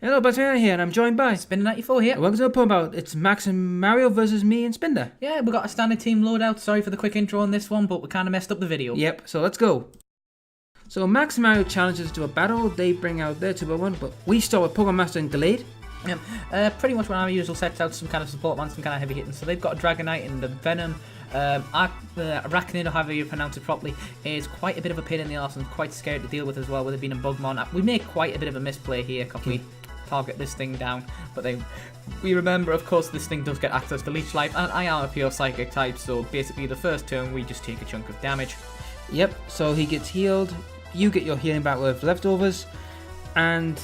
Hello, Batman here, and I'm joined by Spinder94 here. Welcome to the pub out. It's Max and Mario versus me and Spinder. Yeah, we got a standard team loadout. Sorry for the quick intro on this one, but we kind of messed up the video. Yep, so let's go. So Max and Mario challenges to a battle. They bring out their 2x1, but we start with Pokemon Master and Gallade. Pretty much when our usual sets out some kind of support man, some kind of heavy hitting. So they've got a Dragonite and the Venom. Arachnid, or however you pronounce it properly, is quite a bit of a pain in the arse and quite scary to deal with as well, with it being a Bugmon. We make quite a bit of a misplay here because we target this thing down, but then we remember, of course, this thing does get access to Leech Life, and I am a pure Psychic type, so basically the first turn we just take a chunk of damage. Yep, so he gets healed, you get your healing back with leftovers, and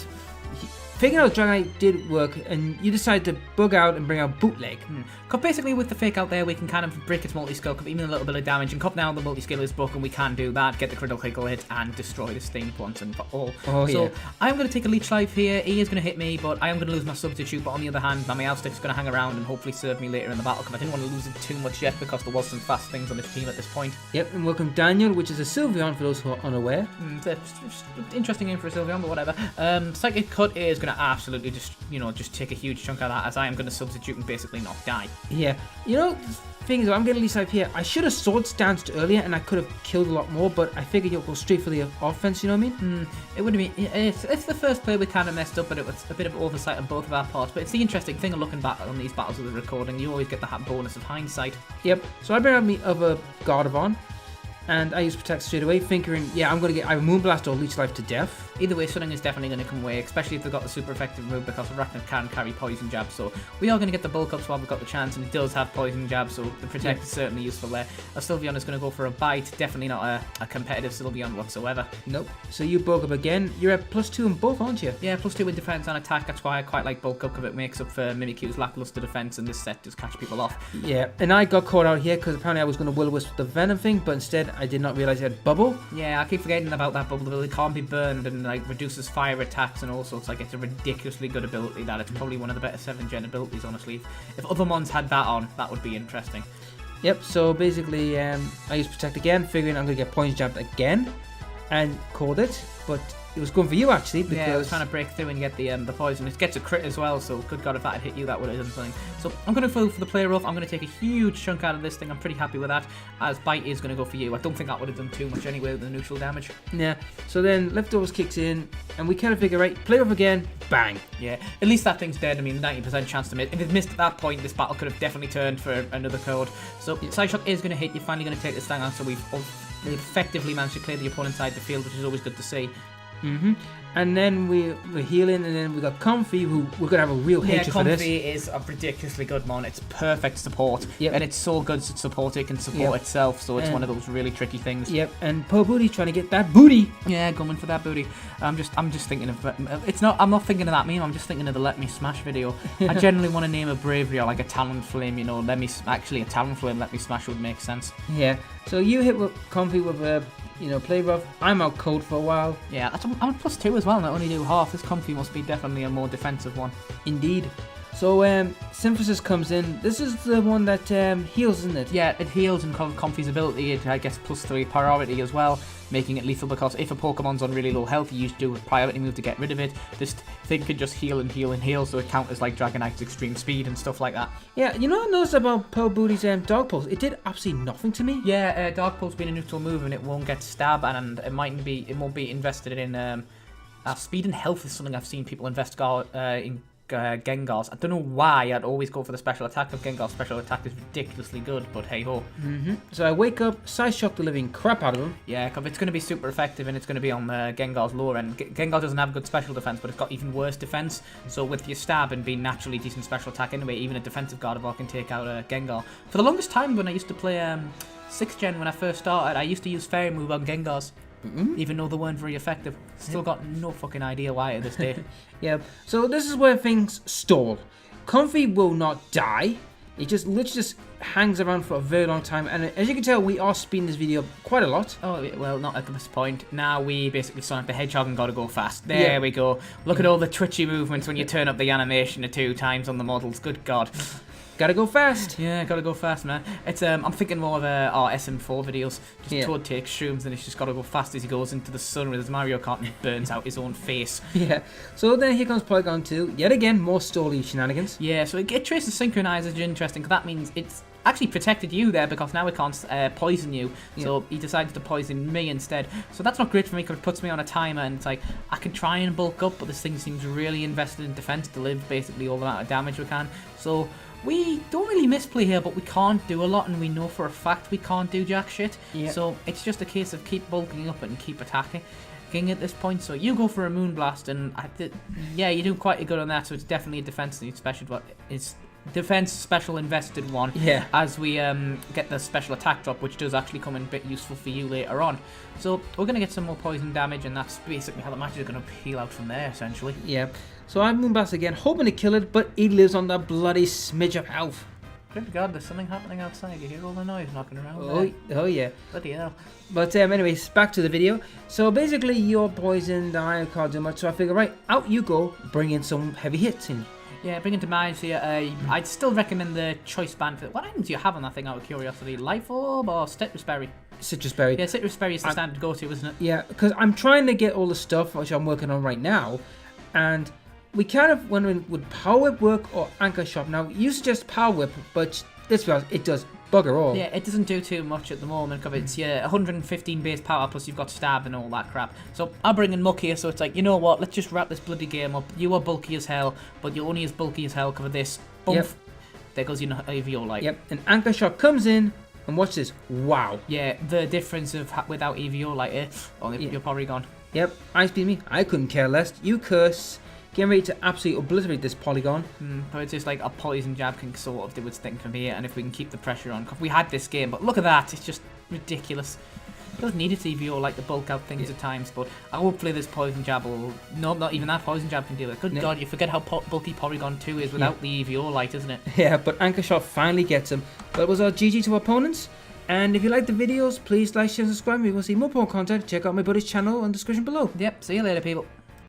figuring out Dragonite did work, and you decide to bug out and bring out Bootleg. Because basically with the fake out there, we can kind of break its multi-skill, even a little bit of damage, and now the multi-skill is broken, we can do that, get the critical hit, and destroy this thing once and for all. So I'm going to take a Leech Life here. He is going to hit me, but I am going to lose my substitute, but on the other hand, my Meowstic is going to hang around and hopefully serve me later in the battle, because I didn't want to lose it too much yet, because there was some fast things on this team at this point. Yep, and welcome Daniel, which is a Sylveon for those who are unaware. It's an interesting name for a Sylveon, but whatever. Psychic Cut is going to absolutely just take a huge chunk of that, as I am going to substitute and basically not die. Yeah, you know, the thing is, I'm getting Leech Life here. I should have Sword Stanced earlier and I could have killed a lot more, but I figured you'll go straight for the offense, you know what I mean? It would have been, it's the first play we kind of messed up, but it was a bit of oversight on both of our parts. But it's the interesting thing of looking back on these battles with the recording, you always get the bonus of hindsight. Yep, so I bring out me other Gardevoir, and I use Protect straight away, thinking, yeah, I'm going to get either Moonblast or Leech Life to death. Either way, something is definitely going to come away, especially if they've got the super effective move, because Arachnid can carry Poison Jab, so we are going to get the bulk up while we've got the chance, and it does have Poison Jab, so the Protect is certainly useful there. A Sylveon is going to go for a Bite, definitely not a competitive Sylveon whatsoever. Nope. So you bulk up again. You're at +2 in both, aren't you? Yeah, +2 in defense and attack. That's why I quite like bulk up, because it makes up for Mimikyu's lackluster defense, and this set does catch people off. Yeah, and I got caught out here because apparently I was going to Will-O-Wisp the Venom thing, but instead I did not realize it had Bubble. Yeah, I keep forgetting about that bubble. It can't be burned and like reduces fire attacks and all sorts. Like, it's a ridiculously good ability. That it's probably one of the better 7th-gen abilities, honestly. If other mons had that on, that would be interesting. Yep, so basically I use Protect again, figuring I'm going to get Poison Jabbed again, and called it, but it was going for you actually, because yeah, I was trying to break through and get the poison. It gets a crit as well, so good god, if that had hit you, that would have done something. So I'm going to go for the play rough. I'm going to take a huge chunk out of this thing. I'm pretty happy with that, as Bite is going to go for you. I don't think that would have done too much anyway with the neutral damage. Yeah, so then Leftovers kicks in, and we kind of figure, right, play rough again, bang. Yeah, at least that thing's dead. I mean, 90% chance to miss. If it missed at that point, this battle could have definitely turned for another code. So Psyshock is going to hit. You're finally going to take this thing out, so we've effectively managed to clear the opponent's side of the field, which is always good to see. And then we're healing, and then we got Comfey, who we're going to have a real hatred for this. Comfey is a ridiculously good mon. It's perfect support. Yep. And it's so good to support it can support itself, so it's one of those really tricky things. Yep, and Po Booty trying to get that booty. Yeah, going for that booty. I'm just thinking of I'm not thinking of that meme, I'm just thinking of the Let Me Smash video. I generally want to name a Bravery or like a Talonflame, you know, actually a Talonflame Let Me Smash would make sense. Yeah, so you hit with Comfey with a play rough. I'm out cold for a while. Yeah, I'm at +2 as well, and I only do half. This Comfey must be definitely a more defensive one. Indeed. So, Synthesis comes in. This is the one that heals, isn't it? Yeah, it heals, and Comfey's ability, it, I guess, +3 priority as well, making it lethal, because if a Pokemon's on really low health, you do a priority move to get rid of it. This thing can just heal and heal and heal, so it counters like Dragonite's extreme speed and stuff like that. Yeah, you know what I noticed about Po Booty's Dog Pulse? It did absolutely nothing to me. Yeah, Dark Pulse being a neutral move, and it won't get stab, and it won't be invested in. Speed and health is something I've seen people invest in Gengar's. I don't know why I'd always go for the special attack, but Gengar's special attack is ridiculously good, but hey ho. So I wake up, Psyshock the living crap out of him. Yeah, because it's going to be super effective, and it's going to be on Gengar's lower end. Gengar doesn't have good special defense, but it's got even worse defense, so with your stab and being naturally decent special attack anyway, even a defensive Gardevoir can take out Gengar. For the longest time when I used to play 6th gen when I first started, I used to use Fairy Move on Gengar's. Even though they weren't very effective. Still got no fucking idea why to this day. Yep. So this is where things stall. Comfey will not die. It just literally just hangs around for a very long time, and as you can tell, we are speeding this video up quite a lot. Oh, well, not at this point. Now we basically Sonic the Hedgehog and gotta go fast. There we go. Look at all the twitchy movements when you turn up the animation 2 times on the models. Good God. Gotta go fast. Yeah, gotta go fast, man. It's I'm thinking more of our SM4 videos. Just Yeah. Toad takes shrooms and he's just gotta go fast as he goes into the sun with his Mario Kart and burns out his own face. Yeah. So then here comes Polygon 2. Yet again, more story shenanigans. Yeah, so it traces synchronize, which is interesting because that means it's actually protected you there because now it can't poison you. So he decided to poison me instead. So that's not great for me because it puts me on a timer and it's like I can try and bulk up, but this thing seems really invested in defense to live basically all the amount of damage we can. So we don't really misplay here, but we can't do a lot, and we know for a fact we can't do jack shit. Yeah. So it's just a case of keep bulking up and keep attacking at this point. So you go for a Moonblast, and yeah, you do quite good on that. So it's definitely a defense special, but it's defense special invested one. Yeah. As we get the special attack drop, which does actually come in a bit useful for you later on. So we're gonna get some more poison damage, and that's basically how the match is gonna peel out from there, essentially. Yeah. So I Moonblast again, hoping to kill it, but he lives on that bloody smidge of health. Good God, there's something happening outside. You hear all the noise knocking around Oh yeah. Bloody hell. But anyways, back to the video. So basically, you're poisoned, I can't do much, so I figure, right, out you go, bring in some heavy hits. And Yeah, bringing to mind here, I'd still recommend the choice band for it. What items do you have on that thing out of curiosity? Life Orb or Citrus Berry? Citrus Berry. Yeah, Citrus Berry is the standard go-to, isn't it? Yeah, because I'm trying to get all the stuff which I'm working on right now, and we kind of wondering would Power Whip work or Anchor Shot. Now you suggest Power Whip, but let's be honest, it does bugger all. Yeah, it doesn't do too much at the moment because it's 115 base power plus you've got stab and all that crap. So I'll bring in Muck here, so it's like, you know what, let's just wrap this bloody game up. You are bulky as hell, but you're only as bulky as hell because of this. Boom. Yep. There goes your AVO light. Yep, an Anchor Shot comes in, and watch this. Wow. Yeah, the difference of without EVO light here, you're probably gone. Yep, Ice Beam me. I couldn't care less. You curse. Getting ready to absolutely obliterate this Polygon. But it's just like a poison jab can sort of do its thing from here, and if we can keep the pressure on, 'cause we had this game, but look at that, it's just ridiculous. It doesn't need its EVO like to bulk out things at times, but hopefully this poison jab will, no, not even that poison jab can deal with it. Good God, you forget how bulky Polygon 2 is without the EVO light, isn't it? Yeah, but Anchor Shot finally gets him. That was our GG to opponents. And if you like the videos, please like, share, and subscribe. If you want to see more porn content, check out my buddy's channel in the description below. Yep, see you later, people.